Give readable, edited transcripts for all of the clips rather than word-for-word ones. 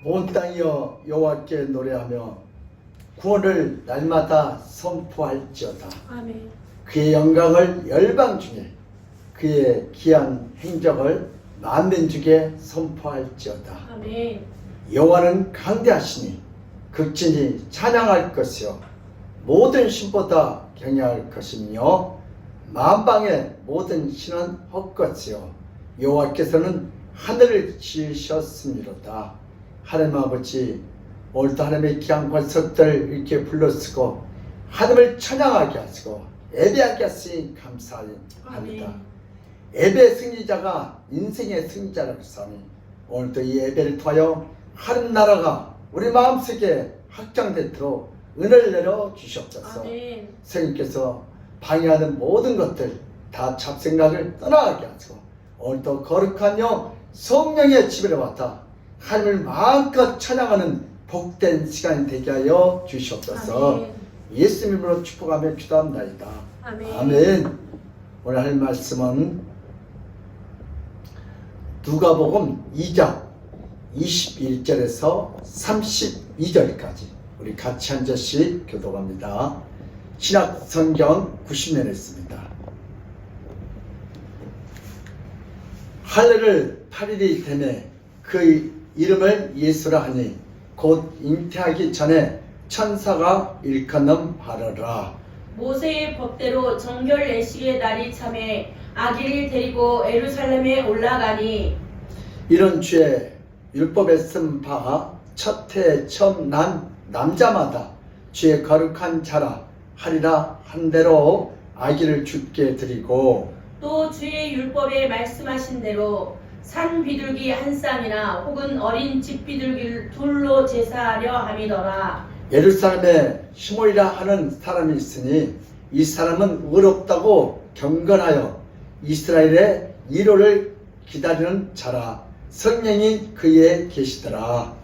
온 땅이여 여호와께 노래하며 구원을 날마다 선포할지어다. 아멘. 그의 영광을 열방 중에 그의 기한 행적을 만민 중에 선포할지어다. 아멘. 여호와는 강대하시니 극진히 찬양할 것이요 모든 신보다 경외할 것이며 만방의 모든 신은 헛것이요 여호와께서는 하늘을 지으셨음이로다. 하나님 아버지, 오늘도 하나님의 귀한 권속들 이렇게 불러쓰고 하나님을 찬양하게 하시고 예배하게 하시니 감사합니다. 예배 승리자가 인생의 승리자라고 했으니 오늘도 이 예배를 통하여 하나님 나라가 우리 마음속에 확장되도록 은혜를 내려 주시옵소서. 아멘. 성령께서 방해하는 모든 것들 다 잡생각을 떠나가게 하시고 오늘도 거룩한 영 성령의 지배를 받아 하나님을 마음껏 찬양하는 복된 시간이 되게 하여 주시옵소서. 아멘. 예수님 이름으로 축복하며 기도합니다. 아멘. 아멘. 오늘 할 말씀은 누가복음 2장 21절에서 32절까지 우리 같이 한 절씩 교독합니다. 신약성경 90년에 있습니다. 할례를 8일이 되매 그 이름을 예수라 하니 곧 잉태하기 전에 천사가 일컫는 바라라. 모세의 법대로 정결 내식의 날이 참에 아기를 데리고 예루살렘에 올라가니 이런 주에 율법에 쓴 바 첫 해에 처음 난 남자마다 주의 거룩한 자라 하리라 한 대로 아기를 주께 드리고 또 주의 율법에 말씀하신 대로 산 비둘기 한 쌍이나 혹은 어린 집 비둘기를 둘로 제사하려 함이더라. 예루살렘에 시몬이라 하는 사람이 있으니 이 사람은 의롭다고 경건하여 이스라엘의 위로를 기다리는 자라. 성령이 그에 계시더라.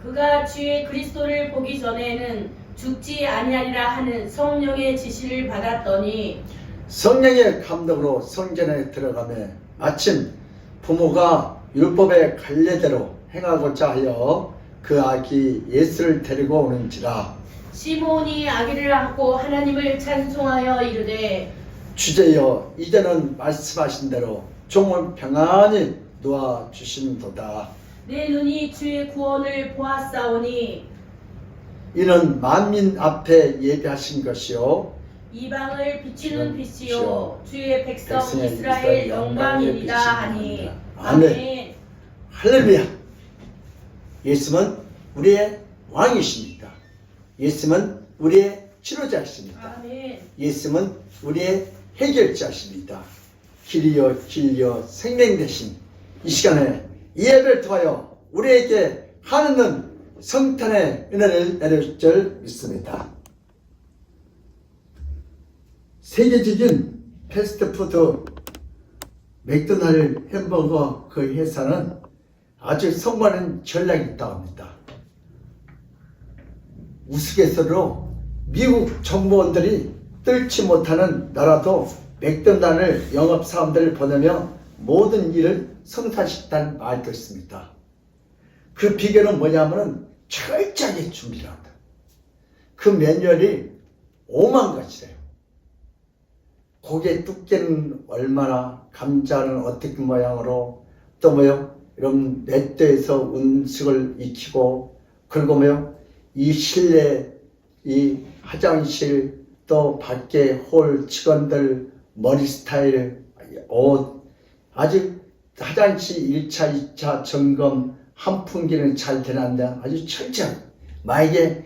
그가 주의 그리스도를 보기 전에는 죽지 아니하리라 하는 성령의 지시를 받았더니 성령의 감독으로 성전에 들어가며 마침 부모가 율법의 관례대로 행하고자 하여 그 아기 예수를 데리고 오는지라. 시몬이 아기를 안고 하나님을 찬송하여 이르되 주제여 이제는 말씀하신 대로 종을 평안히 놓아 주신도다. 내 눈이 주의 구원을 보았사오니 이는 만민 앞에 예비하신 것이요 이방을 비추는 빛이요 빛이요 주의 백성 백성의 이스라엘 이스라엘 영광이니라 하니. 아멘. 아멘. 할렐루야. 예수는 우리의 왕이십니다. 예수는 우리의 치료자이십니다. 아멘. 예수는 우리의 해결자십니다. 길이요 진리요 생명 되신 이 시간에 이 예배를 통하여 우리에게 하나님은 성탄의 은혜를 내려줄 줄 믿습니다. 세계적인 패스트푸드 맥도날드 햄버거 그 회사는 아주 성공하는 전략이 있다고 합니다. 우스갯소리로 미국 정보원들이 뚫지 못하는 나라도 맥도날드 영업사원들을 보내며 모든 일을 성사시켰다는 말도 있습니다. 그 비결은 뭐냐면은 철저하게 준비를 한다. 그 매뉴얼이 5만 가지래요. 고기 두께는 얼마나, 감자는 어떻게 모양으로, 또 뭐요? 이런 맷대에서 음식을 익히고, 그리고 뭐요? 이 실내, 이 화장실, 또 밖에 홀 직원들 머리 스타일, 옷, 아주 화장실 1차, 2차 점검, 환풍기는 잘 되는데 아주 철저하게. 만약에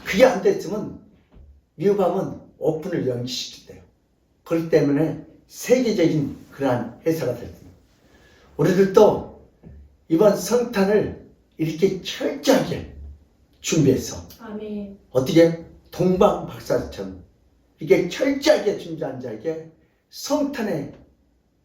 그게 안 됐으면 미국 하면 오픈을 연기시킨대요. 그렇기 때문에 세계적인 그러한 회사가 됐습니다. 우리들도 이번 성탄을 이렇게 철저하게 준비해서 아멘. 어떻게 동방 박사처럼 이렇게 철저하게 준비한 자에게 성탄의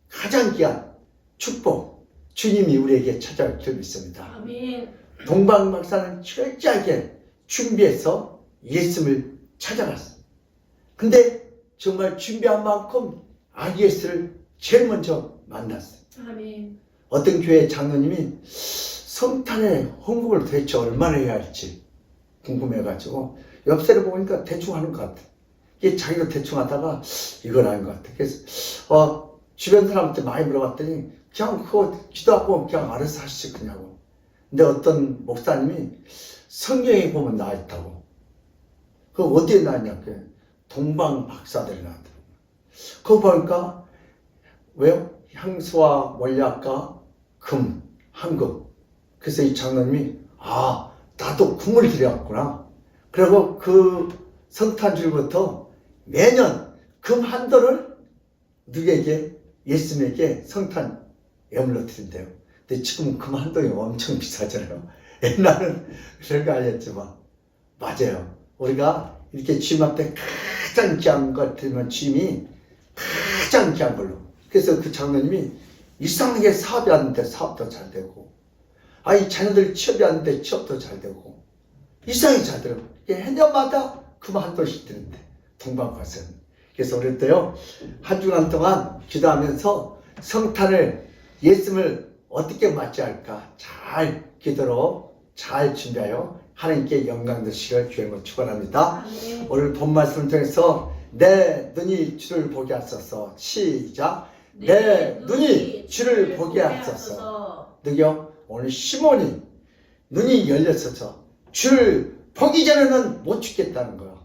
가장 귀한 축복 주님이 우리에게 찾아올 줄 믿습니다. 아멘. 동방 박사는 철저하게 준비해서 예수를 찾아갔어요. 근데 정말 준비한 만큼 아기 예수를 제일 먼저 만났어요. 아멘. 어떤 교회 장로님이 성탄의 헌금을 도대체 얼마나 해야 할지 궁금해가지고 엽세를 보니까 대충 하는 것 같아. 이게 자기도 대충 하다가 이건 아닌 것 같아. 그래서 주변 사람한테 많이 물어봤더니 그냥 그거 기도하고 그냥 알아서 하시지 그냐고. 근데 어떤 목사님이 성경에 보면 나있다고. 그거 어디에 나있냐? 동방 박사들이 나왔더라고요. 그거 보니까 왜요? 향수와 몰약과 금, 황금. 그래서 이 장로님이 나도 금을 드렸구나. 그리고 그 성탄주일부터 매년 금 한도를 누구에게? 예수님에게 성탄 예물로 드린대요. 근데 지금은 금 한도가 엄청 비싸잖아요. 옛날은 그런 거 아니었지만 맞아요. 우리가 이렇게 주님 앞에 가장 귀한 걸 드리면 주님이 가장 귀한 걸로. 그래서 그 장로님이 이상하게 사업이 왔는데 사업도 잘 되고, 이 자녀들 취업이 왔는데 취업도 잘 되고, 이상하게 잘 되고, 해년마다 금 한도씩 드는데 동방과서는. 그래서 우리도요 한 주간 동안 기도하면서 성탄을 예수님을 어떻게 맞이할까 잘 기도로 잘 준비하여 하나님께 영광 드시기를 주님으로 축원합니다. 오늘 본 말씀을 통해서 내 눈이 주를 보게 하소서. 시작. 내 눈이 주를 보게 하소서. 누구요? 오늘 시몬이 눈이 열렸어서 주를 보기 전에는 못 죽겠다는 거예요.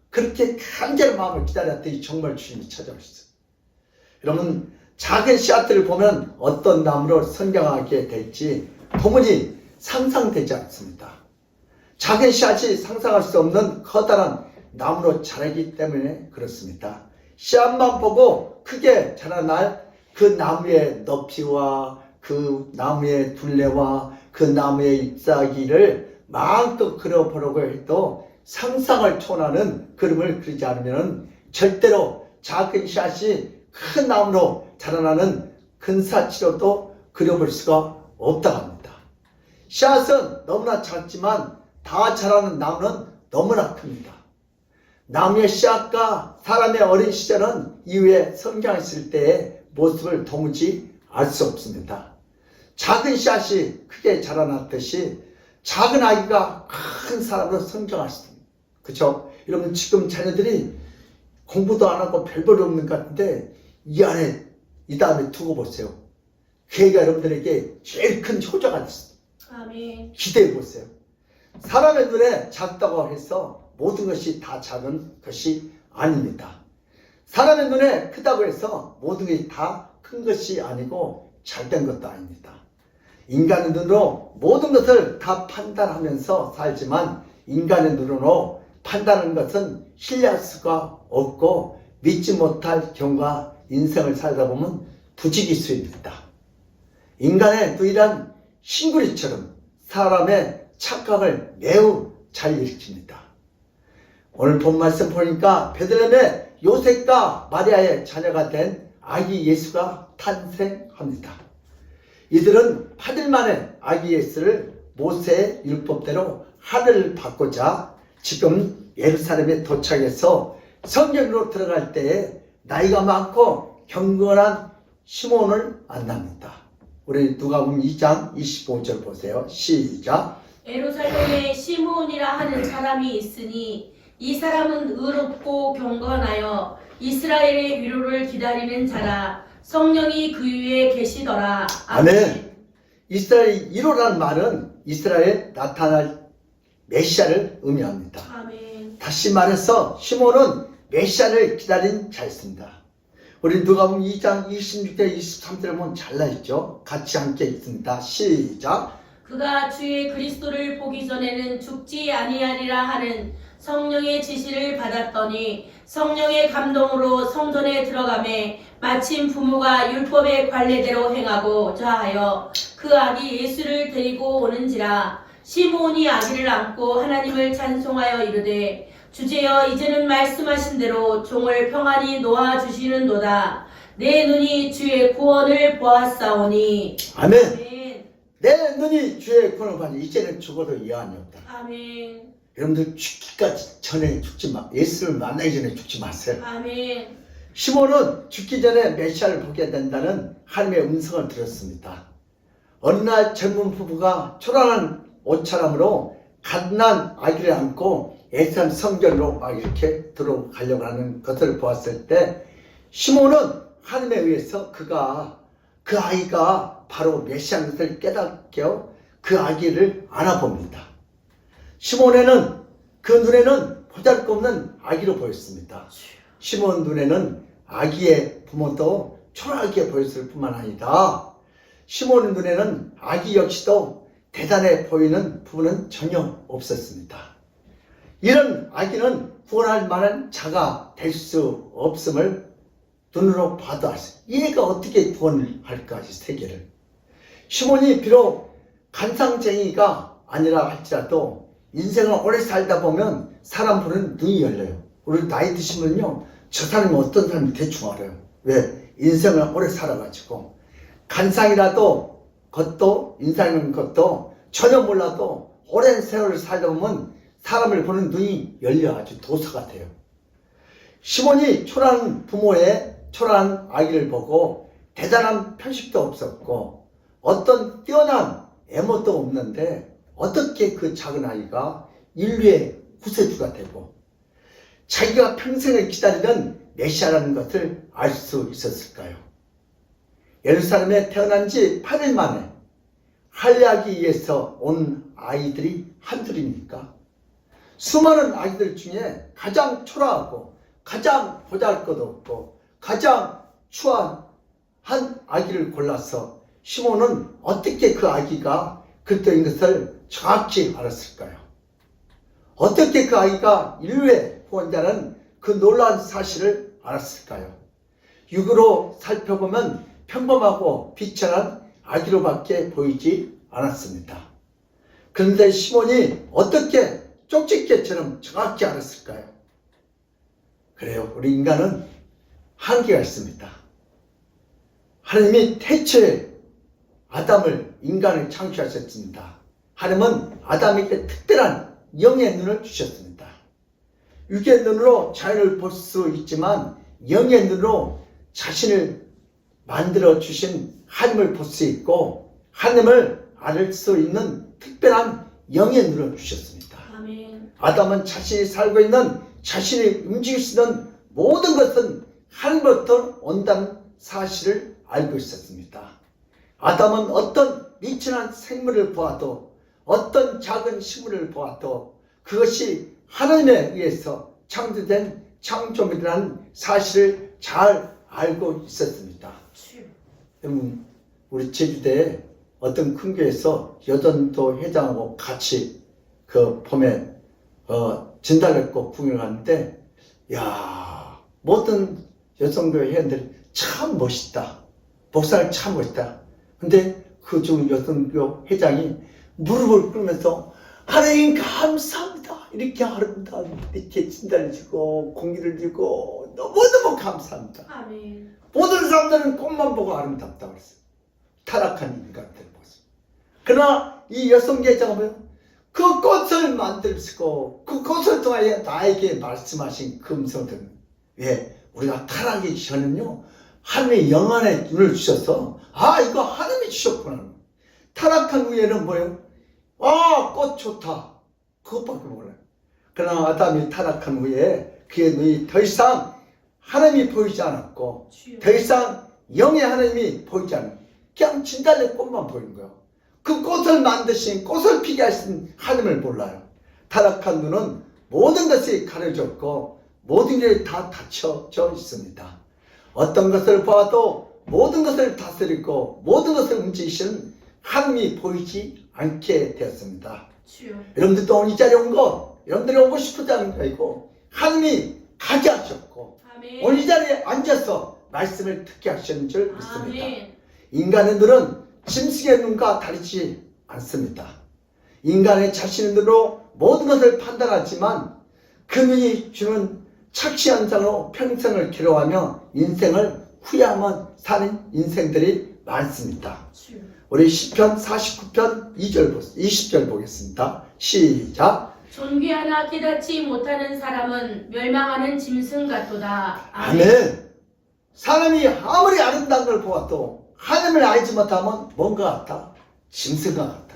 그렇게 간절한 마음을 기다렸더니 정말 주님이 찾아오셨어요. 여러분 작은 씨앗들을 보면 어떤 나무로 성장하게 될지 도무지 상상되지 않습니다. 작은 씨앗이 상상할 수 없는 커다란 나무로 자라기 때문에 그렇습니다. 씨앗만 보고 크게 자라날 그 나무의 높이와 그 나무의 둘레와 그 나무의 잎사귀를 마음껏 그려보려고 해도 상상을 초월하는 그림을 그리지 않으면 절대로 작은 씨앗이 큰 나무로 자라나는 근사치로도 그려볼 수가 없다고 합니다. 씨앗은 너무나 작지만 다 자라는 나무는 너무나 큽니다. 나무의 씨앗과 사람의 어린 시절은 이후에 성장했을 때의 모습을 도무지 알 수 없습니다. 작은 씨앗이 크게 자라났듯이 작은 아기가 큰 사람으로 성장할 수 있습니다. 그렇죠? 여러분 지금 자녀들이 공부도 안 하고 별볼이 없는 것 같은데 이 안에 이 다음에 두고 보세요. 걔가 여러분들에게 제일 큰 효자가 됐습니다. 아멘. 기대해 보세요. 사람의 눈에 작다고 해서 모든 것이 다 작은 것이 아닙니다. 사람의 눈에 크다고 해서 모든 것이 다 큰 것이 아니고 잘된 것도 아닙니다. 인간의 눈으로 모든 것을 다 판단하면서 살지만 인간의 눈으로 판단하는 것은 신뢰할 수가 없고 믿지 못할 경우가 인생을 살다 보면 부지기수입니다. 인간의 눈이란 신구리처럼 사람의 착각을 매우 잘 일으킵니다. 오늘 본 말씀 보니까 베들레헴의 요셉과 마리아의 자녀가 된 아기 예수가 탄생합니다. 이들은 8일 만에 아기 예수를 모세의 율법대로 하늘을 받고자 지금 예루살렘에 도착해서 성전으로 들어갈 때에 나이가 많고 경건한 시몬을 만납니다. 우리 누가복음 2장 25절 보세요. 시작. 예루살렘에 시므온이라 하는 사람이 있으니 이 사람은 의롭고 경건하여 이스라엘의 위로를 기다리는 자라. 성령이 그 위에 계시더라. 아멘. 이스라엘 1호라는 말은 이스라엘에 나타날 메시아를 의미합니다. 아멘. 다시 말해서 시몬은 메시아를 기다린 자였습니다. 우리 누가복음 2장 26절 23절에 보면 잘라있죠. 같이 함께 읽습니다. 시작. 그가 주의 그리스도를 보기 전에는 죽지 아니하리라 하는 성령의 지시를 받았더니 성령의 감동으로 성전에 들어가매 마침 부모가 율법의 관례대로 행하고자 하여 그 아기 예수를 데리고 오는지라. 시므온이 아기를 안고 하나님을 찬송하여 이르되 주제여 이제는 말씀하신 대로 종을 평안히 놓아주시는도다. 내 눈이 주의 구원을 보았사오니. 아멘. 아멘. 내 눈이 주의 구원을 보니 이제는 죽어도 이한이 없다. 아멘. 여러분들 죽기까지 전에 죽지 마. 예수를 만나기 전에 죽지 마세요. 아멘. 시몬은 죽기 전에 메시아를 보게 된다는 하나님의 음성을 들었습니다. 어느 날 젊은 부부가 초라한 옷차림으로 갓난 아기를 안고 예루살렘 성전으로 막 이렇게 들어가려고 하는 것을 보았을 때 시몬은 하나님에 의해서 그 아이가 바로 메시아인 것을 깨닫게 그 아기를 안아봅니다. 시몬에는 그 눈에는 보잘것없는 아기로 보였습니다. 시몬 눈에는 아기의 부모도 초라하게 보였을 뿐만 아니라 시몬의 눈에는 아기 역시도 대단해 보이는 부분은 전혀 없었습니다. 이런 아기는 구원할 만한 자가 될 수 없음을 눈으로 봐도 알 수 있어요. 얘가 어떻게 구원을 할까, 이 세계를. 시몬이 비록 간상쟁이가 아니라 할지라도 인생을 오래 살다 보면 사람 보는 눈이 열려요. 우리 나이 드시면요, 저 사람이 어떤 사람인지 대충 알아요. 왜? 인생을 오래 살아가지고. 간상이라도 것도 인상인 것도 전혀 몰라도 오랜 세월을 살다 보면 사람을 보는 눈이 열려 아주 도서가 돼요. 시몬이 초라한 부모의 초라한 아기를 보고 대단한 편식도 없었고 어떤 뛰어난 애모도 없는데 어떻게 그 작은 아이가 인류의 구세주가 되고 자기가 평생을 기다리던 메시아라는 것을 알 수 있었을까요? 예루살렘에 태어난 지 8일 만에 할례하기 위해서 온 아이들이 한둘입니까? 수많은 아이들 중에 가장 초라하고 가장 보잘것없고 가장 추한 한 아기를 골라서 시몬은 어떻게 그 아기가 그리스도인 것을 정확히 알았을까요? 어떻게 그 아기가 인류의 구원자는 그 놀라운 사실을 알았을까요? 육으로 살펴보면 평범하고 비천한 아기로밖에 보이지 않았습니다. 그런데 시몬이 어떻게 쪽집게처럼 정확히 알았을까요? 그래요. 우리 인간은 한계가 있습니다. 하나님이 태초에 아담을, 인간을 창조하셨습니다. 하나님은 아담에게 특별한 영의 눈을 주셨습니다. 육의 눈으로 자연을 볼 수 있지만 영의 눈으로 자신을 만들어 주신 하나님을 볼 수 있고 하나님을 알 수 있는 특별한 영의 눈을 주셨습니다. 아멘. 아담은 자신이 살고 있는, 자신이 움직일 수 있는 모든 것은 하나님으로부터 온다는 사실을 알고 있었습니다. 아담은 어떤 미천한 생물을 보아도, 어떤 작은 식물을 보아도 그것이 하나님에 의해서 창조된 창조물이라는 사실을 잘 알고 있었습니다. 여러분, 우리 제주도에 어떤 큰 교회에서 여전도 회장하고 같이 그 봄에 진달래꽃 구경을 하는데, 야, 모든 여성교회 회원들이 참 멋있다. 목사님 참 멋있다. 근데 그 중 여성교 회장이 무릎을 꿇으면서 하나님 감사합니다. 이렇게 아름다운 이렇게 진달래 주고 공기를 주고 너무너무 감사합니다. 아멘. 모든 사람들은 꽃만 보고 아름답다고 했어요. 타락한 인간들 모습. 그러나 이 여성계자가 뭐예요? 그 꽃을 만들고 그 꽃을 통하여 나에게 말씀하신 그 음성들. 왜? 우리가 타락하기 전에는요, 하나님의 영안의 눈을 주셔서, 아, 이거 하나님이 주셨구나. 타락한 후에는 뭐예요? 아, 꽃 좋다. 그것밖에 몰라요. 그러나 아담이 타락한 후에 그의 눈이 더 이상 하나님이 보이지 않았고, 더 이상 영의 하나님이 보이지 않았고, 그냥 진달래 꽃만 보이는 거예요. 그 꽃을 만드신, 꽃을 피게 하신 하나님을 몰라요. 타락한 눈은 모든 것이 가려졌고 모든 게 다 닫혀져 있습니다. 어떤 것을 봐도 모든 것을 다스리고 모든 것을 움직이시는 하나님이 보이지 않게 되었습니다. 여러분들도 오늘 이 자리에 온 거, 여러분들이 오고 싶지 않은 게 아니고 하나님이 가게 하셨고, 아멘. 오늘 이 자리에 앉아서 말씀을 듣게 하셨는 줄 믿습니다. 아멘. 인간의 눈은 짐승의 눈과 다르지 않습니다. 인간의 자신의 눈으로 모든 것을 판단하지만 그 눈이 주는 착시현상으로 평생을 괴로워하며 인생을 후회하며 사는 인생들이 많습니다. 우리 시편 49편 20절 보겠습니다. 시작. 존귀하나 깨닫지 못하는 사람은 멸망하는 짐승 같도다. 아멘. 사람이 아무리 아름다운 걸 보아도 하나님을 알지 못하면 뭔가 같아? 짐승과 같아.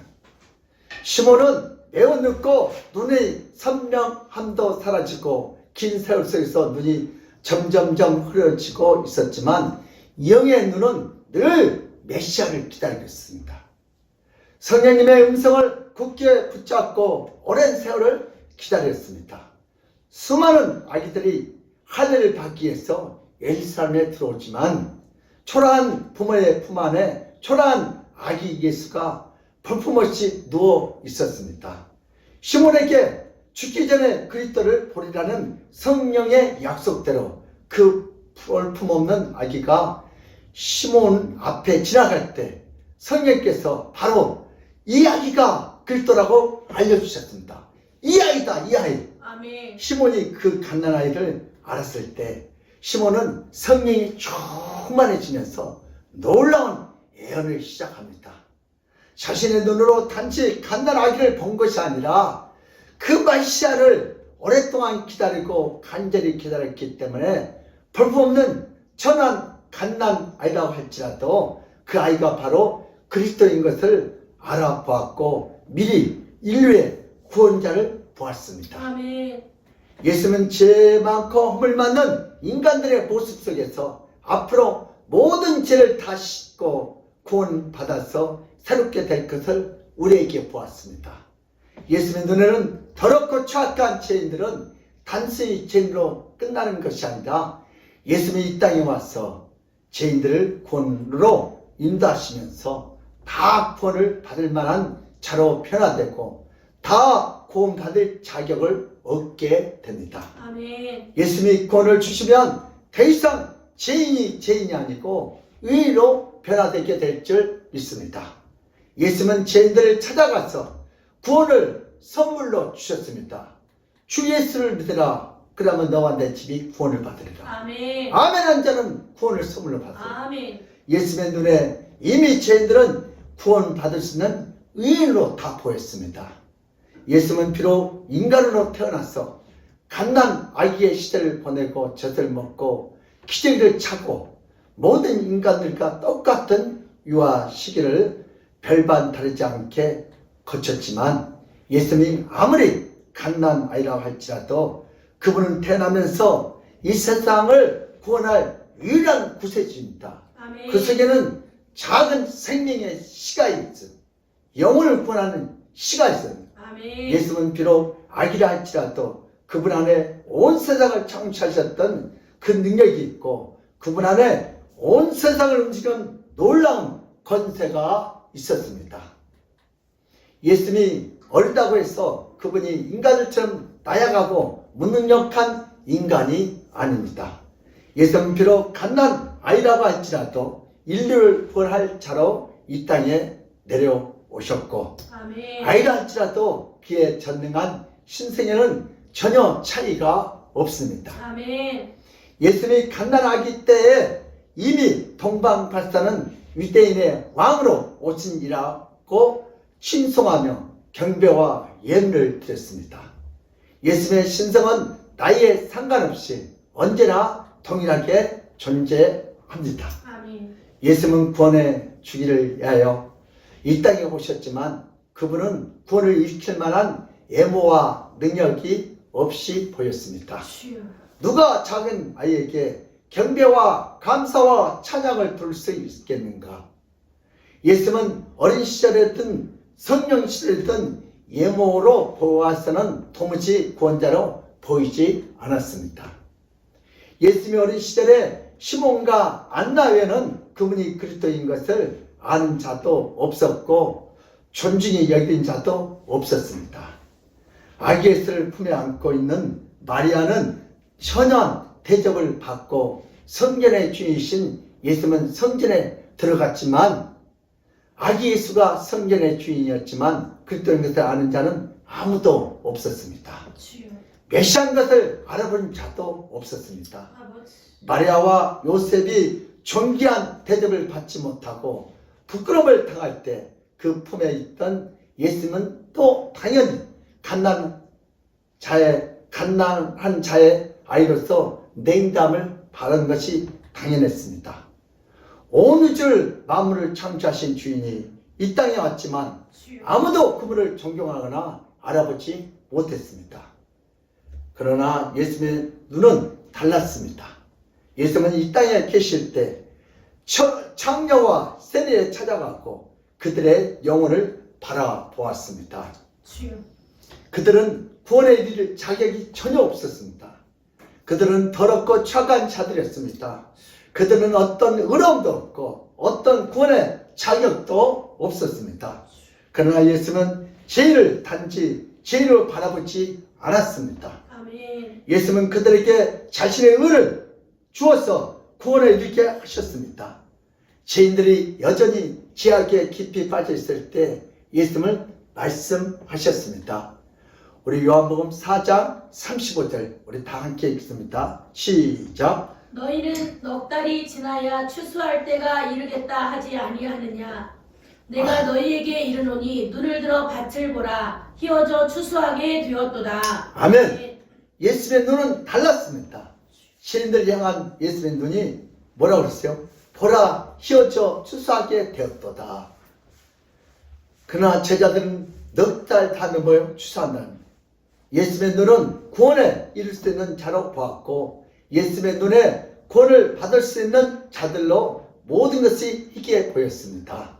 시몬은 매우 늙고 눈의 선명함도 사라지고 긴 세월 속에서 눈이 점점점 흐려지고 있었지만 영의 눈은 늘 메시아를 기다리고 있습니다. 성령님의 음성을 굳게 붙잡고 오랜 세월을 기다렸습니다. 수많은 아기들이 할례를 받기 위해서 예루살렘에 들어오지만 초라한 부모의 품 안에 초라한 아기 예수가 볼품없이 누워 있었습니다. 시몬에게 죽기 전에 그리스도를 보리라는 성령의 약속대로 그 볼품없는 아기가 시몬 앞에 지나갈 때 성령께서 바로 이 아기가 그리스도라고 알려주셨습니다. 이 아이다, 이 아이. 아멘. 시몬이 그 갓난아이를 알았을 때 시몬은 성령이 충만해지면서 놀라운 예언을 시작합니다. 자신의 눈으로 단지 갓난아기를 본 것이 아니라 그 메시아를 오랫동안 기다리고 간절히 기다렸기 때문에 볼품없는 천한 갓난아이라고 할지라도 그 아이가 바로 그리스도인 것을 알아보았고 미리 인류의 구원자를 보았습니다. 아멘. 예수는 죄 많고 허물 많은 인간들의 모습 속에서 앞으로 모든 죄를 다 씻고 구원받아서 새롭게 될 것을 우리에게 보았습니다. 예수의 눈에는 더럽고 추악한 죄인들은 단순히 죄인으로 끝나는 것이 아니라 예수님이 이 땅에 와서 죄인들을 구원으로 인도하시면서 다 구원을 받을 만한 자로 변화되고 다 구원받을 자격을 얻게 됩니다. 아멘. 예수님이 구원을 주시면 더 이상 죄인이 아니고 의로 변화되게 될 줄 있습니다. 예수님은 죄인들을 찾아가서 구원을 선물로 주셨습니다. 주 예수를 믿으라. 그러면 너와 내 집이 구원을 받으리라. 아멘. 아멘한 자는 구원을 선물로 받으리라. 아멘. 예수님의 눈에 이미 죄인들은 구원 받을 수 있는 의인으로 다 보였습니다. 예수님은 비록 인간으로 태어나서 갓난 아기의 시대를 보내고 젖을 먹고 기저귀를 차고 모든 인간들과 똑같은 유아 시기를 별반 다르지 않게 거쳤지만 예수님이 아무리 갓난 아이라고 할지라도 그분은 태어나면서 이 세상을 구원할 유일한 구세주입니다. 아멘. 그 속에는 작은 생명의 씨가 있어. 영혼을 구원하는 씨가 있어요. 아멘. 예수님은 비록 아기라 할지라도 그분 안에 온 세상을 창조하셨던 그 능력이 있고 그분 안에 온 세상을 움직이는 놀라운 권세가 있었습니다. 예수님이 어리다고 해서 그분이 인간들처럼 나약하고 무능력한 인간이 아닙니다. 예수님은 비록 갓난 아이라고 할지라도 인류를 구원할 자로 이 땅에 내려오셨고 아멘. 아이라 할지라도 그의 전능한 신성에는 전혀 차이가 없습니다. 아멘. 예수님이 갓난 아기 때에 이미 동방팔사는 유대인의 왕으로 오신이라고 신송하며 경배와 예물을 드렸습니다. 예수님의 신성은 나이에 상관없이 언제나 동일하게 존재합니다. 아멘. 예수님은 구원의 주기를 위하여 이 땅에 오셨지만 그분은 구원을 일으킬 만한 애모와 능력이 없이 보였습니다. 주여. 누가 작은 아이에게 경배와 감사와 찬양을 부를 수 있겠는가? 예수님은 어린 시절에든 성령 시절에든 예모로 보아서는 도무지 구원자로 보이지 않았습니다. 예수님이 어린 시절에 시몬과 안나 외에는 그분이 그리스도인 것을 아는 자도 없었고 존중이 여긴 자도 없었습니다. 아기 예수를 품에 안고 있는 마리아는 현현 대접을 받고 성전의 주인이신 예수님은 성전에 들어갔지만 아기 예수가 성전의 주인이었지만 그리스도인 것을 아는 자는 아무도 없었습니다. 주여. 메시아인 것을 알아본 자도 없었습니다. 아버지. 마리아와 요셉이 존귀한 대접을 받지 못하고 부끄러움을 당할 때 그 품에 있던 예수님은 또 당연히 갓난한 자의 아이로서 냉담을 바른 것이 당연했습니다. 온 우주를 만물을 창조하신 주인이 이 땅에 왔지만 주여. 아무도 그분을 존경하거나 알아보지 못했습니다. 그러나 예수님의 눈은 달랐습니다. 예수님은 이 땅에 계실 때 창녀와 세리에 찾아가고 그들의 영혼을 바라보았습니다. 주여. 그들은 구원에 이를 자격이 전혀 없었습니다. 그들은 더럽고 착한 자들이었습니다. 그들은 어떤 의로움도 없고 어떤 구원의 자격도 없었습니다. 그러나 예수는 죄인을 단지 죄인으로 바라보지 않았습니다. 아멘. 예수는 그들에게 자신의 의를 주어서 구원을 이루게 하셨습니다. 죄인들이 여전히 죄악에 깊이 빠져 있을 때 예수님은 말씀하셨습니다. 우리 요한복음 4장 35절 우리 다 함께 읽습니다. 시작. 너희는 넉 달이 지나야 추수할 때가 이르겠다 하지 아니하느냐? 내가 너희에게 이르노니 눈을 들어 밭을 보라. 희어져 추수하게 되었도다. 아멘. 예수의 눈은 달랐습니다. 시인들 향한 예수의 눈이 뭐라고 그랬어요? 보라, 희어져 추수하게 되었도다. 그러나 제자들은 넉 달 다 넘어요. 추수한다는. 예수의 눈은 구원에 이를 수 있는 자로 보았고 예수의 눈에 구원을 받을 수 있는 자들로 모든 것이 희게 보였습니다.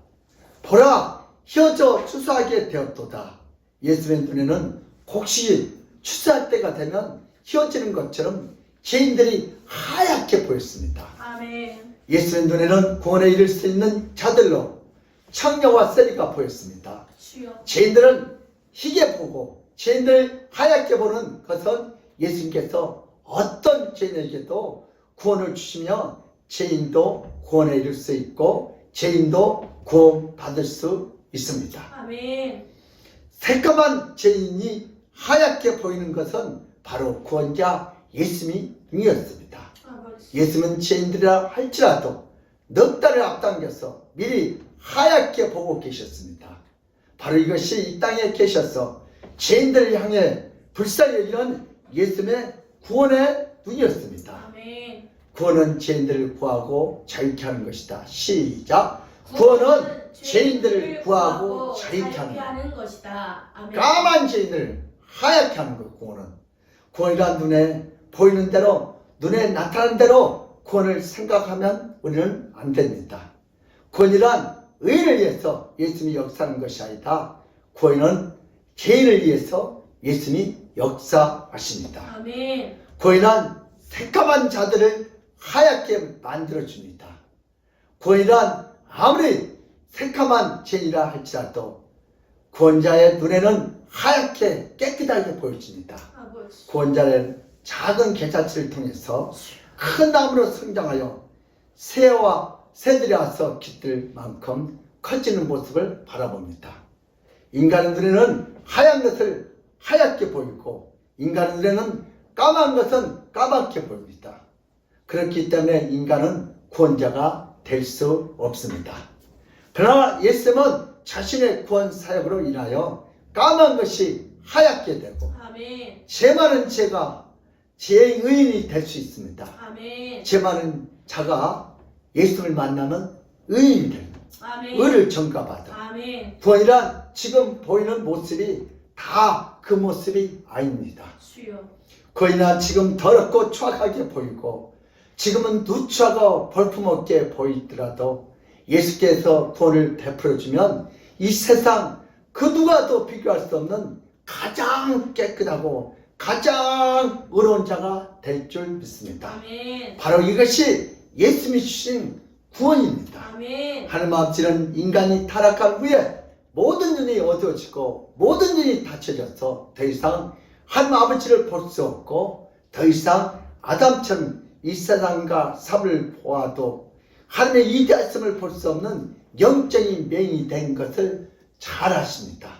보라, 희어져 추수하게 되었도다. 예수의 눈에는 곡식이 추수할 때가 되면 희어지는 것처럼 죄인들이 하얗게 보였습니다. 아멘. 예수의 눈에는 구원에 이를 수 있는 자들로 창녀와 세리가 보였습니다. 주여. 죄인들은 희게 보고 죄인들 하얗게 보는 것은 예수님께서 어떤 죄인에게도 구원을 주시며 죄인도 구원에 이를 수 있고 죄인도 구원받을 수 있습니다. 아멘. 새까만 죄인이 하얗게 보이는 것은 바로 구원자 예수님이었습니다. 아버지. 예수님은 죄인들이라 할지라도 넉 달을 앞당겨서 미리 하얗게 보고 계셨습니다. 바로 이것이 이 땅에 계셔서 죄인들을 향해 불쌍히 여기는 예수님의 구원의 눈이었습니다. 아멘. 구원은 죄인들을 구하고 자유케 하는 것이다. 시작. 구원은 죄인들을 구하고 자유케 하는 것. 것이다. 아멘. 까만 죄인을 하얗게 하는 것. 구원이란 눈에 보이는 대로, 눈에 나타나는 대로 구원을 생각하면 우리는 안 됩니다. 구원이란 의인을 위해서 예수님이 역사하는 것이 아니다. 구원은 죄인을 위해서 예수님이 역사하십니다. 아멘. 구원이란 새까만 자들을 하얗게 만들어줍니다. 구원이란 아무리 새까만 죄인이라 할지라도 구원자의 눈에는 하얗게 깨끗하게 보여집니다. 아버지. 구원자는 작은 개자치를 통해서 큰 나무로 성장하여 새들이 와서 깃들 만큼 커지는 모습을 바라봅니다. 인간의 눈에는 하얀 것을 하얗게 보이고 인간의 눈에는 까만 것은 까맣게 보입니다. 그렇기 때문에 인간은 구원자가 될 수 없습니다. 그러나 예수님은 자신의 구원 사역으로 인하여 까만 것이 하얗게 되고 아멘. 죄 많은 제가 죄의 의인이 될 수 있습니다. 아멘. 죄 많은 자가 예수님을 만나면 의인이 됩니다. 아멘. 의를 전가받아. 아멘. 구원이란 지금 보이는 모습이 다 그 모습이 아닙니다. 주여. 구원이란 지금 더럽고 추악하게 보이고 지금은 누추하고 볼품없게 보이더라도 예수께서 구원을 베풀어주면 이 세상 그 누가도 비교할 수 없는 가장 깨끗하고 가장 의로운 자가 될 줄 믿습니다. 아멘. 바로 이것이 예수님이 주신 구원입니다. 아멘. 하나님 아버지는 인간이 타락한 후에 모든 눈이 어두워지고 모든 눈이 닫혀져서 더 이상 하나님 아버지를 볼 수 없고 더 이상 아담처럼 이 세상과 삽을 보아도 하나님의 위대하심을 볼 수 없는 영적인 맹이 된 것을 잘 아십니다.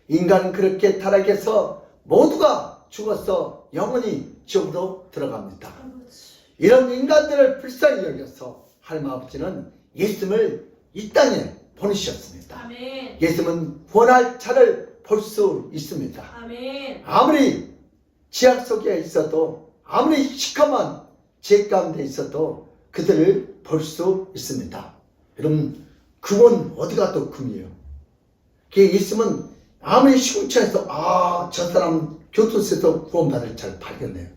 인간은 그렇게 타락해서 모두가 죽어서 영원히 지옥으로 들어갑니다. 아버지. 이런 인간들을 불쌍히 여겨서 하나님 아버지는 예수님을 이 땅에 보내주셨습니다. 아멘. 예수님은 구원할 자를 볼 수 있습니다. 아멘. 아무리 지악 속에 있어도 아무리 시커먼 죄 가운데 있어도 그들을 볼 수 있습니다. 여러분 금은 어디 가도 금이에요. 예수님은 아무리 시궁창에서 저 사람 교토소에서 구원받을 자를 발견해요.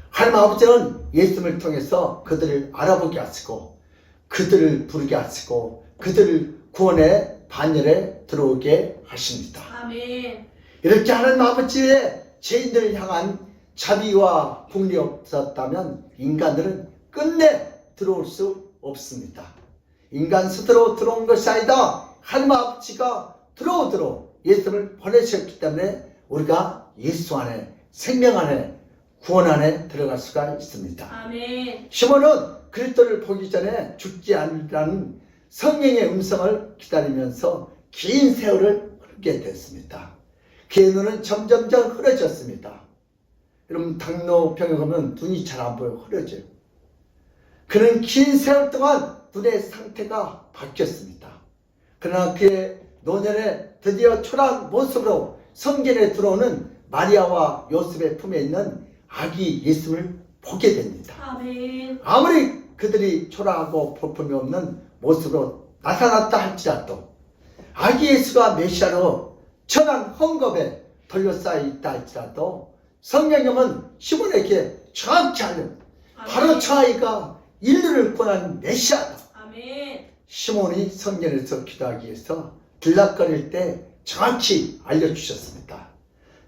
하나님 아버지는 예수님을 통해서 그들을 알아보게 하시고 그들을 부르게 하시고 그들을 구원의 반열에 들어오게 하십니다. 아멘. 이렇게 하나님 아버지의 죄인들을 향한 자비와 국리 없었다면 인간들은 끝내 들어올 수 없습니다. 인간 스스로 들어온 것이 아니다. 하나님 아버지가 들어오도록 예수를 보내셨기 때문에 우리가 예수 안에 생명 안에 구원 안에 들어갈 수가 있습니다. 아멘. 시몬은 그리스도를 보기 전에 죽지 않으라는 성령의 음성을 기다리면서 긴 세월을 흐르게 됐습니다. 그의 눈은 점점점 흐려졌습니다. 여러분 당뇨병에 가면 눈이 잘 안 보여 흐려져요. 그는 긴 세월 동안 눈의 상태가 바뀌었습니다. 그러나 그의 노년에 드디어 초라한 모습으로 성전에 들어오는 마리아와 요셉의 품에 있는 아기 예수를 보게 됩니다. 아멘. 아무리 그들이 초라하고 볼품이 없는 모습으로 나타났다 할지라도 아기 예수가 메시아로 천한 헝겊에 돌려싸여 있다 할지라도 성령님은 시몬에게 정확히 알려 바로 저 아이가 인류를 구원한 메시아다. 아멘. 시몬이 성전에서 기도하기 위해서 들락거릴 때 정확히 알려주셨습니다.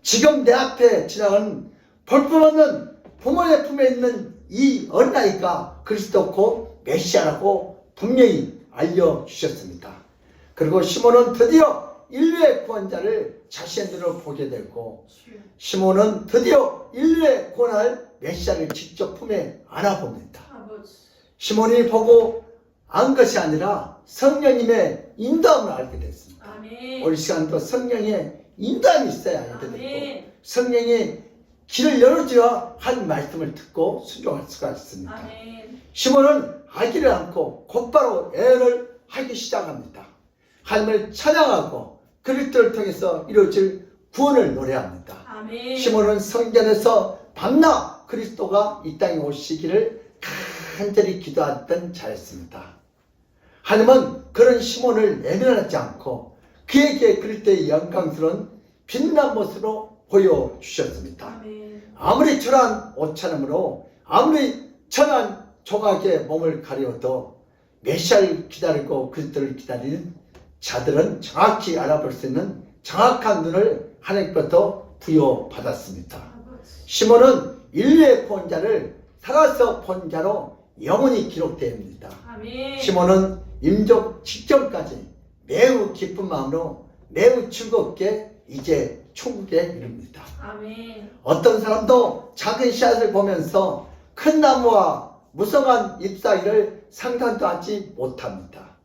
지금 내 앞에 지나가는 볼품없는 부모의 품에 있는 이 어린아이가 그리스도고 메시아라고 분명히 알려주셨습니다. 그리고 시몬은 드디어 인류의 구원자를 자신의 눈으로 보게 되고 시몬은 드디어 인류의 구원할 메시아를 직접 품에 안아봅니다. 아버지. 시몬이 보고 안 것이 아니라 성령님의 인도함을 알게 됐습니다. 아멘. 우리 시간도 성령의 인도함이 있어야 알게 되고 아멘. 성령이 길을 열어줘야 한 말씀을 듣고 순종할 수가 있습니다. 아멘. 시몬은 알기를 않고 곧바로 애를 하기 시작합니다. 하나님을 찬양하고 그리스도를 통해서 이루어질 구원을 노래합니다. 아멘. 시몬은 성전에서 밤낮 그리스도가 이 땅에 오시기를 간절히 기도했던 자였습니다. 하나님은 그런 시몬을 내면하지 않고 그에게 그리스도의 영광스러운 빛난 모습으로 보여주셨습니다. 아멘. 아무리 초라한 옷차림으로 아무리 천한 조각에 몸을 가려도 메시아를 기다리고 그리스도를 기다리는 자들은 정확히 알아볼 수 있는 정확한 눈을 하나님께서 부여받았습니다. 시몬은 인류의 본 자를 살아서 본 자로 영원히 기록됩니다. 아멘. 시몬은 임종 직전까지 매우 기쁜 마음으로 매우 즐겁게 이제 천국에 이릅니다. 아멘. 어떤 사람도 작은 씨앗을 보면서 큰 나무와 무성한 잎사귀를 상상도 하지 못합니다.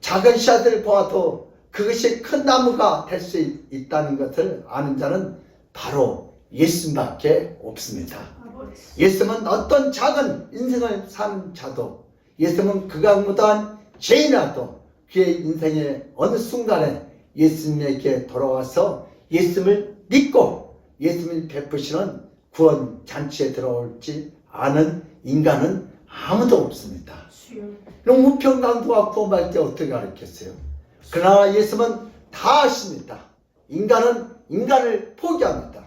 작은 씨앗을 보아도 그것이 큰 나무가 될 수 있다는 것을 아는 자는 바로 예수님밖에 없습니다. 예수님은 어떤 작은 인생을 사는 자도, 예수님은 극악무도한 죄인이라도 그의 인생의 어느 순간에 예수님에게 돌아와서 예수님을 믿고 예수님이 베푸시는 구원 잔치에 들어올지 아는 인간은 아무도 없습니다. 그럼 우편강도가 구원받을 때 어떻게 가르쳤어요? 그러나 예수님은 다 아십니다. 인간은 인간을 포기합니다.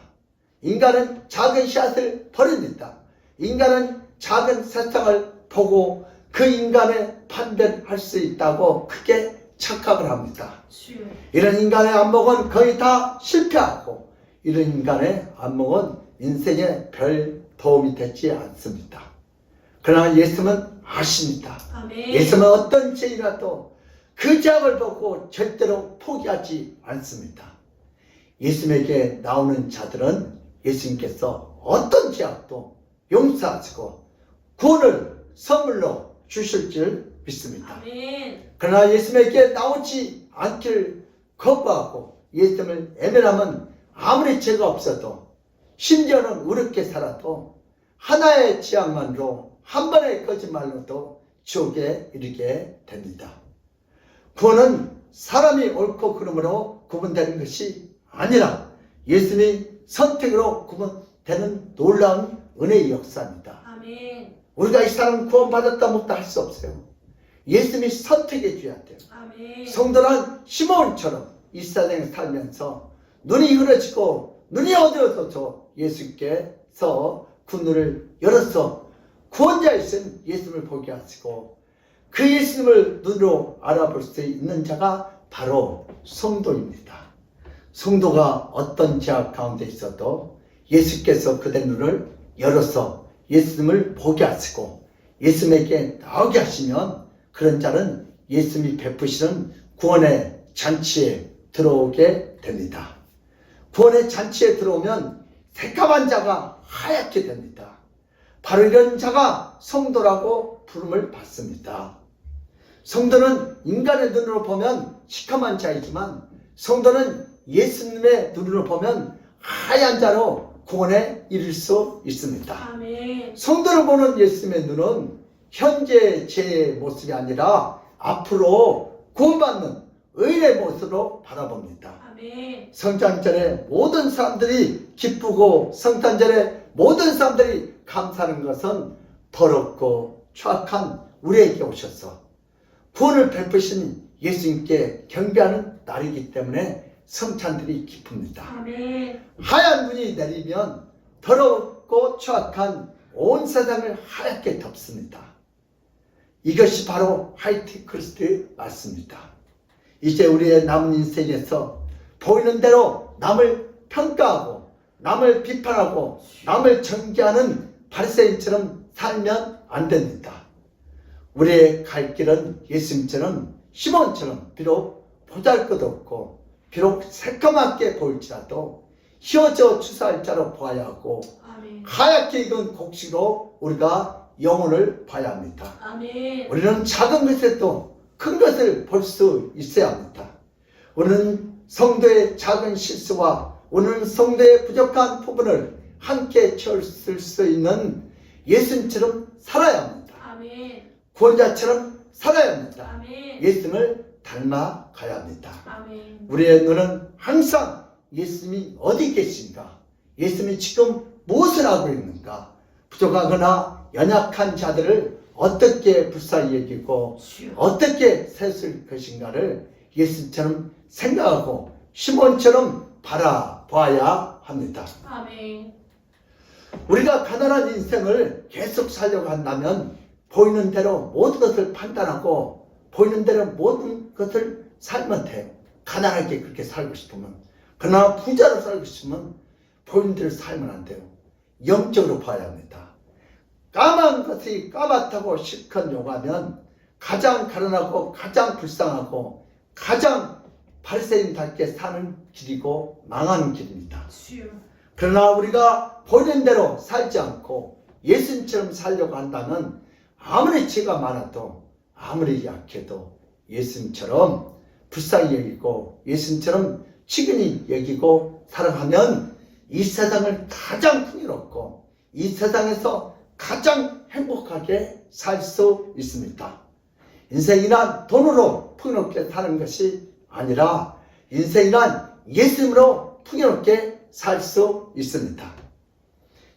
인간은 작은 씨앗을 버립니다. 인간은 작은 세상을 보고 그 인간의 판별할 수 있다고 크게 착각을 합니다. 이런 인간의 안목은 거의 다 실패하고 이런 인간의 안목은 인생에 별 도움이 되지 않습니다. 그러나 예수님은 아십니다. 아멘. 예수님은 어떤 죄이라도 그 죄악을 보고 절대로 포기하지 않습니다. 예수님에게 나오는 자들은 예수님께서 어떤 죄악도 용서하시고 구원을 선물로 주실 줄 믿습니다. 아멘. 그러나 예수님에게 나오지 않기를 거부하고 예수님을 애면하면 아무리 죄가 없어도 심지어는 의롭게 살아도 하나의 죄악만으로 한 번의 거짓말로도 지옥에 이르게 됩니다. 구원은 사람이 옳고 그름으로 구분되는 것이 아니라 예수님의 선택으로 구분되는 놀라운 은혜의 역사입니다. 아멘. 우리가 이 사람 구원받았다 못다 할 수 없어요. 예수님이 선택해 줘야 돼요. 아멘. 성도는 시몬처럼 이 세상에 살면서 눈이 흐려지고 눈이 어두워져서 예수께서 그 눈을 열어서 구원자이신 예수님을 보게 하시고 그 예수님을 눈으로 알아볼 수 있는 자가 바로 성도입니다. 성도가 어떤 죄악 가운데 있어도 예수께서 그대 눈을 열어서 예수님을 보게 하시고 예수님에게 나오게 하시면 그런 자는 예수님이 베푸시는 구원의 잔치에 들어오게 됩니다. 구원의 잔치에 들어오면 새까만 자가 하얗게 됩니다. 바로 이런 자가 성도라고 부름을 받습니다. 성도는 인간의 눈으로 보면 시커먼 자이지만 성도는 예수님의 눈으로 보면 하얀 자로 구원에 이를 수 있습니다. 아멘. 성도를 보는 예수님의 눈은 현재 제 모습이 아니라 앞으로 구원받는 의의 모습으로 바라봅니다. 아멘. 성탄절에 모든 사람들이 기쁘고 성탄절에 모든 사람들이 감사하는 것은 더럽고 추악한 우리에게 오셔서 구원을 베푸신 예수님께 경배하는 날이기 때문에 성찬들이 기쁩니다. 아멘. 하얀 눈이 내리면 더럽고 추악한 온 세상을 하얗게 덮습니다. 이것이 바로 화이트 크리스트 맞습니다. 이제 우리의 남은 인생에서 보이는 대로 남을 평가하고 남을 비판하고 남을 정죄하는 바리새인처럼 살면 안 됩니다. 우리의 갈 길은 예수님처럼 시몬처럼 비록 보잘것없고 비록 새까맣게 보일지라도 휘어져 추수할 자로 보아야 하고 아멘. 하얗게 익은 곡식으로 우리가 영혼을 봐야 합니다. 아멘. 우리는 작은 것에도 큰 것을 볼 수 있어야 합니다. 우리는 성도의 작은 실수와 우리는 성도의 부족한 부분을 함께 채웠을 수 있는 예수님처럼 살아야 합니다. 아멘. 구원자처럼 살아야 합니다. 아멘. 예수님을 닮아가야 합니다. 아멘. 우리의 눈은 항상 예수님이 어디 계신가? 예수님이 지금 무엇을 하고 있는가? 부족하거나 연약한 자들을 어떻게 불쌍히 여기고 주여. 어떻게 세울 것인가를 예수님처럼 생각하고 시몬처럼 바라봐야 합니다. 아멘. 우리가 가난한 인생을 계속 살려고 한다면 보이는 대로 모든 것을 판단하고 보이는 대로 모든 것을 살면 돼요. 가난하게 그렇게 살고 싶으면. 그러나 부자로 살고 싶으면 보이는 대로 살면 안 돼요. 영적으로 봐야 합니다. 까만 것이 까맣다고 실컷 욕하면 가장 가난하고 가장 불쌍하고 가장 바리새인답게 사는 길이고 망하는 길입니다. 주여. 그러나 우리가 보이는 대로 살지 않고 예수님처럼 살려고 한다면 아무리 죄가 많아도 아무리 약해도 예수님처럼 불쌍히 여기고 예수님처럼 치근히 여기고 살아가면 이 세상을 가장 풍요롭고 이 세상에서 가장 행복하게 살 수 있습니다. 인생이란 돈으로 풍요롭게 사는 것이 아니라 인생이란 예수님으로 풍요롭게 살 수 있습니다.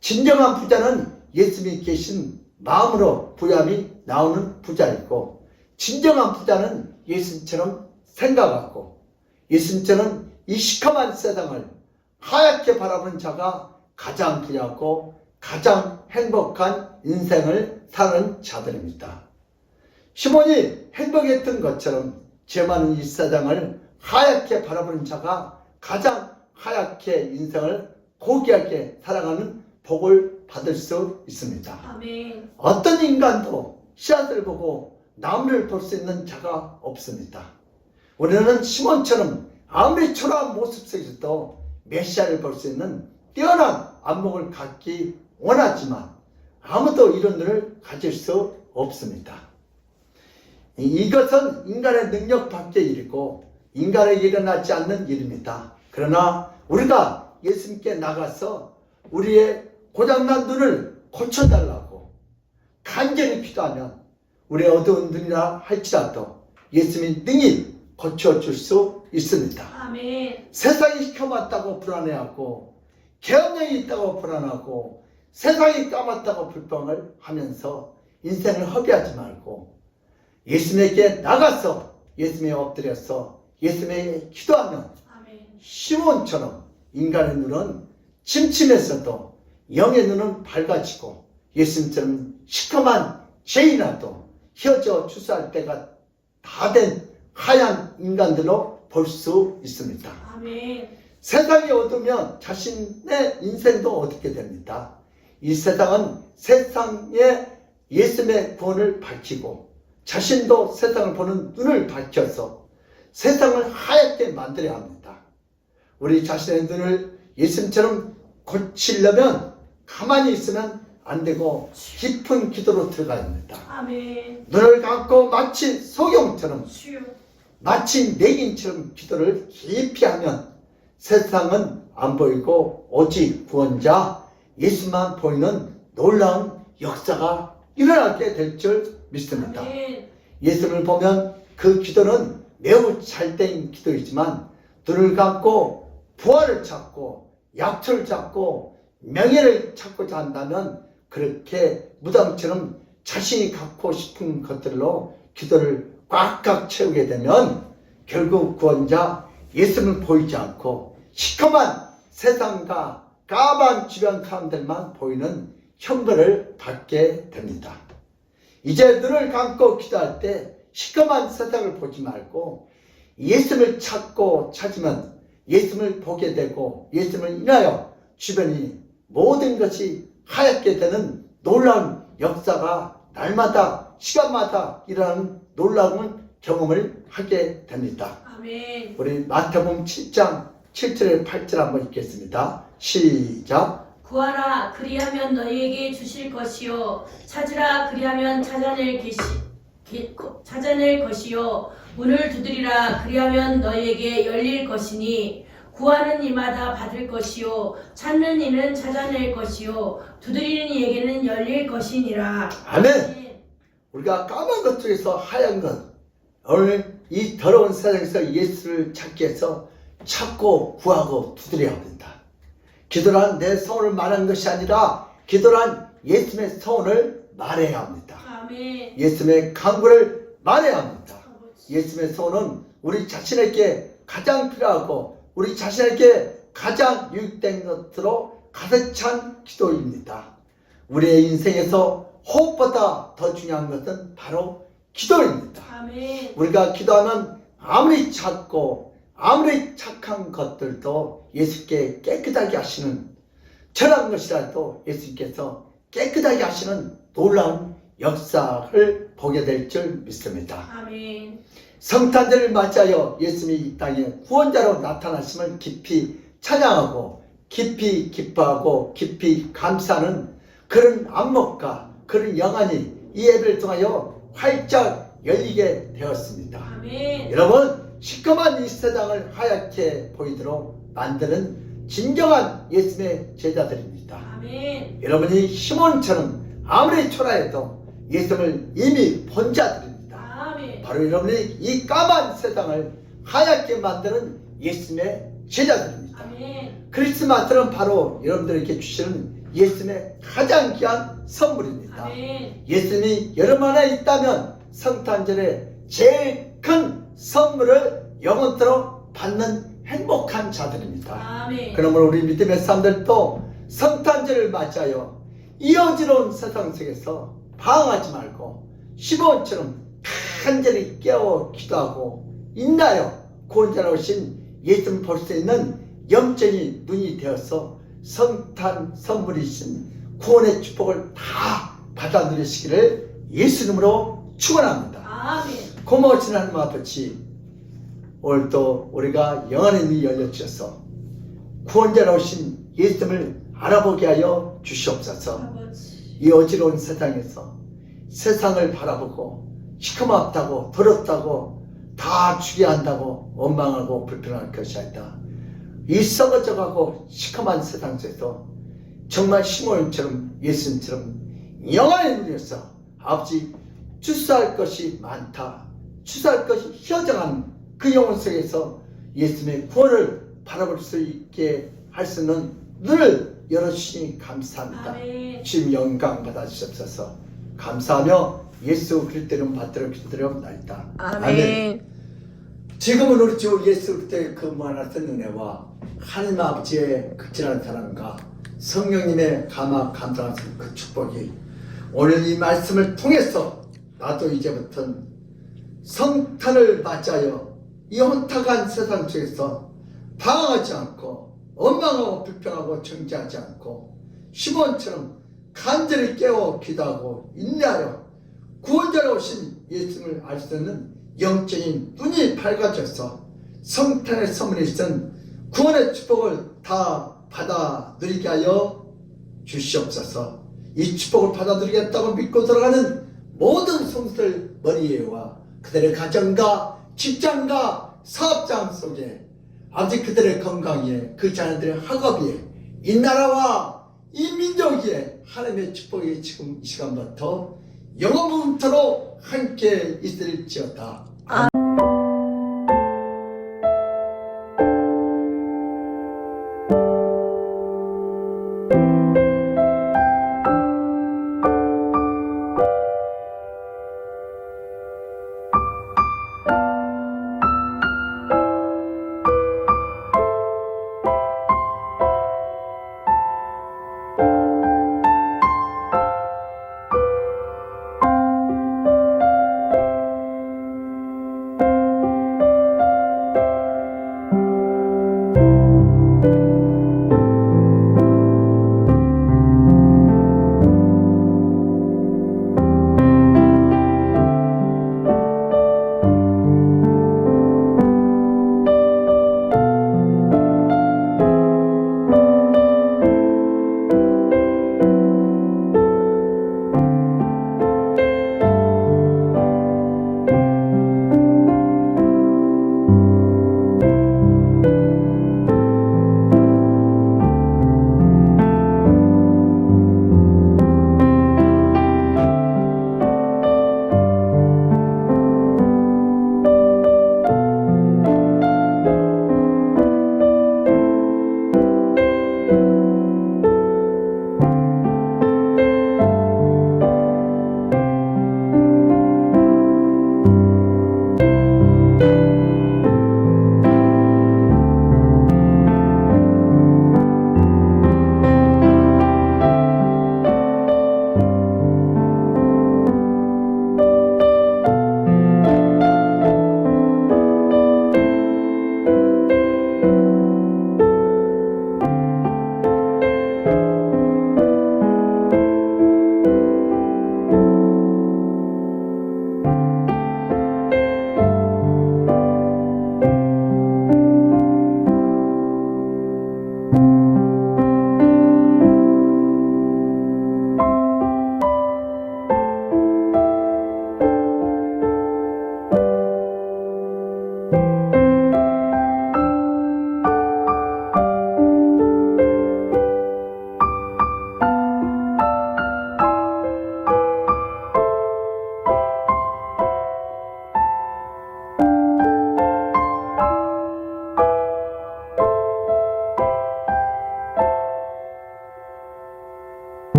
진정한 부자는 예수님이 계신 마음으로 부함이 나오는 부자이고 진정한 부자는 예수님처럼 생각하고 예수님처럼 이 시커먼 세상을 하얗게 바라보는 자가 가장 부유하고 가장 행복한 인생을 사는 자들입니다. 시몬이 행복했던 것처럼 죄 많은 이 세상을 하얗게 바라보는 자가 가장 하얗게 인생을 고귀하게 살아가는 복을 받을 수 있습니다. 아멘. 어떤 인간도 씨앗을 보고 나무를 볼 수 있는 자가 없습니다. 우리는 시몬처럼 아무리 초라한 모습 속에서도 메시아를 볼 수 있는 뛰어난 안목을 갖기 원하지만 아무도 이런 눈을 가질 수 없습니다. 이것은 인간의 능력 밖의 일이고 인간에게 일어나지 않는 일입니다. 그러나 우리가 예수님께 나가서 우리의 고장난 눈을 고쳐달라고 간절히 기도하면 우리의 어두운 눈이라 할지라도 예수님이 능히 고쳐줄 수 있습니다. 아멘. 세상이 시커멓다고 불안해하고 계엄령이 있다고 불안하고 세상이 까맣다고 불평을 하면서 인생을 허비하지 말고 예수님에게 나가서 예수님에 엎드려서 예수님에게 기도하면 아멘. 시몬처럼 인간의 눈은 침침했어도 영의 눈은 밝아지고 예수님처럼 시커먼 죄인이라도 휘어져 주소할 때가 다 된 하얀 인간들로 볼 수 있습니다. 아멘. 세상이 어두우면 자신의 인생도 어둡게 됩니다. 이 세상은 세상에 예수님의 구원을 밝히고 자신도 세상을 보는 눈을 밝혀서 세상을 하얗게 만들어야 합니다. 우리 자신의 눈을 예수님처럼 고치려면 가만히 있으면 안 되고 깊은 기도로 들어가야 합니다. 아멘. 눈을 감고 마치 소경처럼 주여. 마치 내긴처럼 기도를 깊이 하면 세상은 안 보이고 오직 구원자 예수만 보이는 놀라운 역사가 일어나게 될 줄 믿습니다. 아멘. 예수를 보면 그 기도는 매우 잘된 기도이지만 눈을 감고 부활을 찾고 약초를 찾고 명예를 찾고자 한다면 그렇게 무당처럼 자신이 갖고 싶은 것들로 기도를 꽉꽉 채우게 되면 결국 구원자 예수를 보이지 않고 시커먼 세상과 까만 주변 사람들만 보이는 형벌을 받게 됩니다. 이제 눈을 감고 기도할 때 시커먼 세상을 보지 말고 예수를 찾고 찾으면 예수를 보게 되고 예수를 인하여 주변이 모든 것이 하얗게 되는 놀라운 역사가 날마다 시간마다 일어나는 놀라운 경험을 하게 됩니다. 아멘. 우리 마태복음 7장 7절에 8절 한번 읽겠습니다. 시작. 구하라 그리하면 너희에게 주실 것이요 찾으라 그리하면 찾아낼 것이요 문을 두드리라 그리하면 너희에게 열릴 것이니 구하는 이마다 받을 것이요 찾는 이는 찾아낼 것이요 두드리는 이에게는 열릴 것이니라. 아멘. 우리가 까만 것 중에서 하얀 것, 오늘 이 더러운 세상에서 예수를 찾기 위해서 찾고 구하고 두드려야 합니다. 기도란 내 소원을 말하는 것이 아니라 기도란 예수님의 소원을 말해야 합니다. 아멘. 예수님의 간구를 말해야 합니다. 예수님의 소원은 우리 자신에게 가장 필요하고 우리 자신에게 가장 유익된 것으로 가득 찬 기도입니다. 우리의 인생에서 호흡보다 더 중요한 것은 바로 기도입니다. 아멘. 우리가 기도하면 아무리 작고 아무리 착한 것들도 예수께 깨끗하게 하시는 천한 것이라도 예수님께서 깨끗하게 하시는 놀라운 역사를 보게 될 줄 믿습니다. 아멘. 성탄절을 맞이하여 예수님이 이 땅에 구원자로 나타나심을 깊이 찬양하고 깊이 기뻐하고 깊이 감사하는 그런 안목과 그런 영안이 이 예배를 통하여 활짝 열리게 되었습니다. 아멘. 여러분, 시커먼 이 세상을 하얗게 보이도록 만드는 진정한 예수님의 제자들입니다. 아멘. 여러분이 시몬처럼 아무리 초라해도 예수님을 이미 본 자들입니다. 아멘. 바로 여러분이 이 까만 세상을 하얗게 만드는 예수님의 제자들입니다. 아멘. 크리스마스는 바로 여러분들에게 주시는 예수님의 가장 귀한 선물입니다. 아멘. 예수님이 여러분 안에 있다면 성탄절에 제일 큰 선물을 영원토록 받는 행복한 자들입니다. 아멘. 그러므로 우리 믿음의 사람들도 성탄절을 맞이하여 이 어지러운 세상 속에서 방황하지 말고 시몬처럼 간절히 깨워 기도하고 인하여 구원자로 오신 예수님 볼 수 있는 영적인 눈이 되어서 성탄 선물이신 구원의 축복을 다 받아 누리시기를 예수님으로 축원합니다. 아멘. 고마우신 하나님 아버지, 오늘도 우리가 영안의 눈이 열려주셔서 구원자로 오신 예수님을 알아보게 하여 주시옵소서. 아버지. 이 어지러운 세상에서 세상을 바라보고 시커멓다고 더럽다고 다 죽여야 한다고 원망하고 불평할 것이 아니다. 이 썩어져가고 시커먼 세상 속에서 정말 시몬처럼 예수님처럼 영원의 눈이어서 아버지 추수할 것이 많다, 추수할 것이 희어정한 그 영혼 속에서 예수님의 구원을 바라볼 수 있게 할 수 있는 눈을 열어주시니 감사합니다. 아멘. 주님 영광 받아주옵소서. 감사하며 예수 그리스도 이름 받들어 기도드리옵나이다. 아멘. 지금은 우리 주 예수 그리스도의 그 무한하신 은혜와 하나님 아버지의 극진한 사랑과 성령님의 감사하신 그 축복이 오늘 이 말씀을 통해서 나도 이제부터는 성탄을 맞이하여 이 혼탁한 세상 속에서 방황하지 않고 원망하고 불평하고 정죄하지 않고 시몬처럼 간절히 깨워 기도하고 인내하여 구원자로 오신 예수님을 알 수 있는 영적인 눈이 밝아져서 성탄의 선물이 있은 구원의 축복을 다 받아 누리게 하여 주시옵소서. 이 축복을 받아 누리겠다고 믿고 들어가는 모든 성도들 머리에와 그들의 가정과 직장과 사업장 속에 아버지 그들의 건강에 그 자녀들의 학업에 이 나라와 이 민족에 하나님의 축복이 지금 이 시간부터 영원부터로 함께 있을지어다.